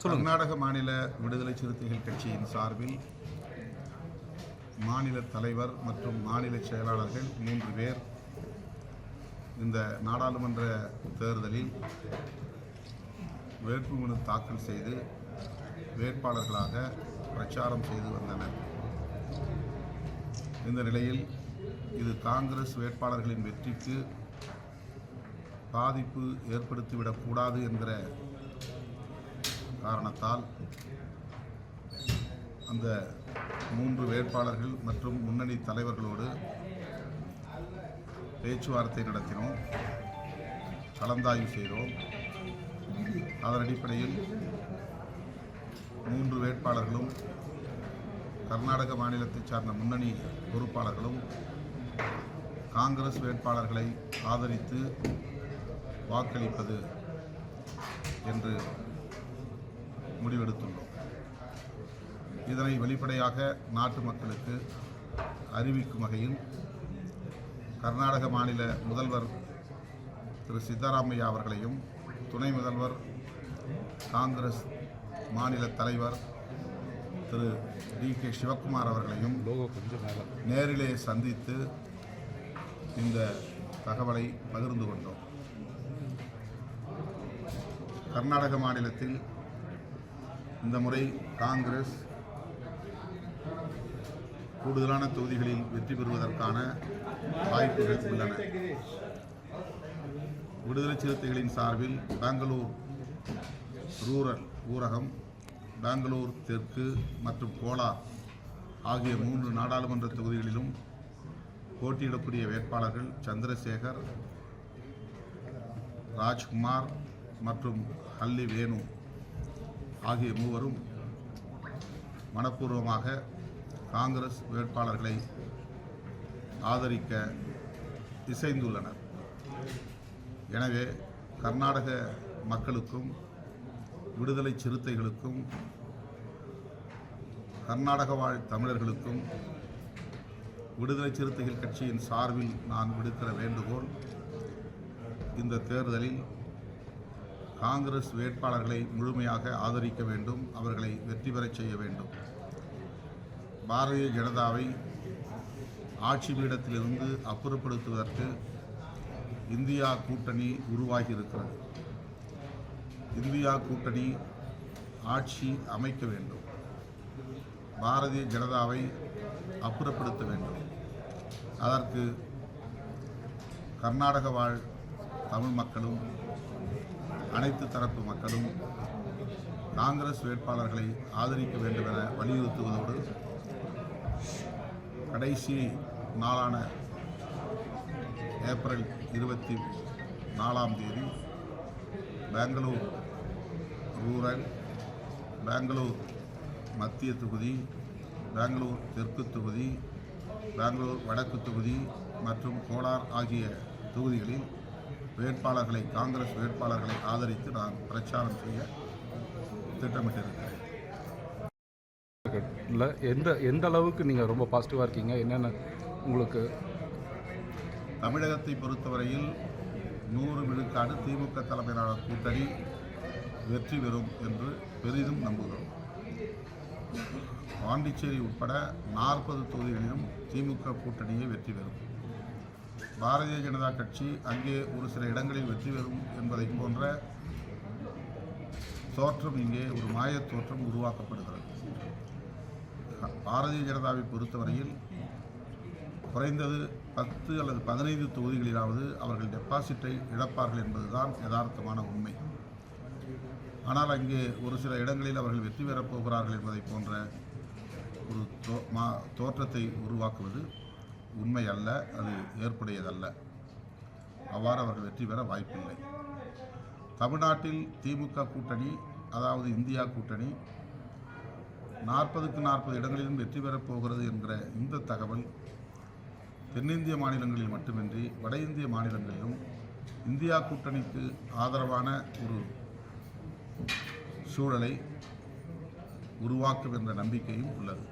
கர்நாடக மாநில விடுதலை சிறுத்தைகள் கட்சியின் சார்பில் மாநில தலைவர் மற்றும் மாநில செயலாளர்கள் 3 பேர் இந்த நாடாளுமன்ற தேர்தலில் வேட்புமனு தாக்கல் செய்து வேட்பாளர்களாக பிரச்சாரம் செய்து வந்தனர். இந்த நிலையில் இது காங்கிரஸ் வேட்பாளர்களின் வெற்றிக்கு பாதிப்பு ஏற்படுத்திவிடக்கூடாது என்கிற காரணத்தால் அந்த 3 வேட்பாளர்கள் மற்றும் முன்னணி தலைவர்களோடு பேச்சுவார்த்தை நடத்தினோம், கலந்தாய்வு செய்தோம். அதன் அடிப்படையில் 3 வேட்பாளர்களும் கர்நாடக மாநிலத்தைச் சார்ந்த முன்னணி பொறுப்பாளர்களும் காங்கிரஸ் வேட்பாளர்களை ஆதரித்து வாக்களிப்பது என்று முடிவெடுத்துள்ளோம். இதனை வெளிப்படையாக நாட்டு மக்களுக்கு அறிவிக்கும் வகையில் கர்நாடக மாநில முதல்வர் திரு சித்தராமையா அவர்களையும் துணை முதல்வர் காங்கிரஸ் மாநில தலைவர் திரு டி.கே. சிவக்குமார் அவர்களையும் நேரிலே சந்தித்து இந்த தகவலை பகிர்ந்து கொண்டோம். கர்நாடக மாநிலத்தில் இந்த முறை காங்கிரஸ் கூடுதலான தொகுதிகளில் வெற்றி பெறுவதற்கான வாய்ப்புகள் உள்ளன. விடுதலை சிறுத்தைகளின் சார்பில் பெங்களூர் ரூரல் ஊரகம், பெங்களூர் தெற்கு மற்றும் கோலார் ஆகிய 3 நாடாளுமன்ற தொகுதிகளிலும் போட்டியிடக்கூடிய வேட்பாளர்கள் சந்திரசேகர், ராஜ்குமார் மற்றும் ஹல்லி வேணு ஆகிய 3 மனப்பூர்வமாக காங்கிரஸ் வேட்பாளர்களை ஆதரிக்க இசைந்துள்ளனர். எனவே கர்நாடக மக்களுக்கும் விடுதலை சிறுத்தைகளுக்கும் கர்நாடக வாழ் தமிழர்களுக்கும் விடுதலை சிறுத்தைகள் கட்சியின் சார்பில் நான் விடுக்கிற வேண்டுகோள், இந்த தேர்தலில் காங்கிரஸ் வேட்பாளர்களை முழுமையாக ஆதரிக்க வேண்டும், அவர்களை வெற்றி பெறச் செய்ய வேண்டும். பாரதிய ஜனதாவை ஆட்சி பீடத்திலிருந்து அப்புறப்படுத்துவதற்கு இந்தியா கூட்டணி உருவாகியிருக்கிறது. இந்தியா கூட்டணி ஆட்சி அமைக்க வேண்டும், பாரதிய ஜனதாவை அப்புறப்படுத்த வேண்டும். அதற்கு கர்நாடக வாழ் தமிழ் மக்களும் அனைத்து தரப்பு மக்களும் காங்கிரஸ் வேட்பாளர்களை ஆதரிக்க வேண்டும் என வலியுறுத்துவதோடு, கடைசி நாளான ஏப்ரல் 24ஆம் தேதி பெங்களூர் ரூரல், பெங்களூர் மத்திய தொகுதி, பெங்களூர் தெற்கு தொகுதி, பெங்களூர் வடக்கு தொகுதி மற்றும் கோலார் ஆகிய தொகுதிகளில் வேட்பாளர்களை காங்கிரஸ் வேட்பாளர்களை ஆதரித்து நான் பிரச்சாரம் செய்ய திட்டமிட்டிருக்கிறேன். எந்த அளவுக்கு நீங்கள் ரொம்ப பாசிட்டிவாக இருக்கீங்க? என்னென்ன உங்களுக்கு? தமிழகத்தை பொறுத்தவரையில் 100 விழுக்காடு திமுக தலைமையிலான கூட்டணி வெற்றி பெறும் என்று பெரிதும் நம்புகிறோம். பாண்டிச்சேரி உட்பட 40 தொகுதிகளிலும் திமுக கூட்டணியை வெற்றி பெறும். பாரதிய ஜனதா கட்சி அங்கே ஒரு சில இடங்களில் வெற்றி பெறும் என்பதை போன்ற தோற்றம், இங்கே ஒரு மாயத் தோற்றம் உருவாக்கப்படுகிறது. பாரதிய ஜனதாவை பொறுத்தவரையில் குறைந்தது 10 அல்லது 15 தொகுதிகளிலாவது அவர்கள் டெபாசிட்டை இழப்பார்கள் என்பதுதான் யதார்த்தமான உண்மை. ஆனால் அங்கே ஒரு சில இடங்களில் அவர்கள் வெற்றி பெறப் போகிறார்கள் என்பதை போன்ற ஒரு தோற்றத்தை உருவாக்குவது உண்மை அல்ல, அது ஏற்புடையதல்ல. அவ்வாறு அவர்கள் வெற்றி பெற வாய்ப்பில்லை. தமிழ்நாட்டில் திமுக கூட்டணி, அதாவது இந்தியா கூட்டணி 40க்கு 40 இடங்களிலும் வெற்றி பெறப் போகிறது என்கிற இந்த தகவல் தென்னிந்திய மாநிலங்களில் மட்டுமின்றி வட இந்திய மாநிலங்களிலும் இந்தியா கூட்டணிக்கு ஆதரவான ஒரு சூழலை உருவாக்கும் என்ற நம்பிக்கையும் உள்ளது.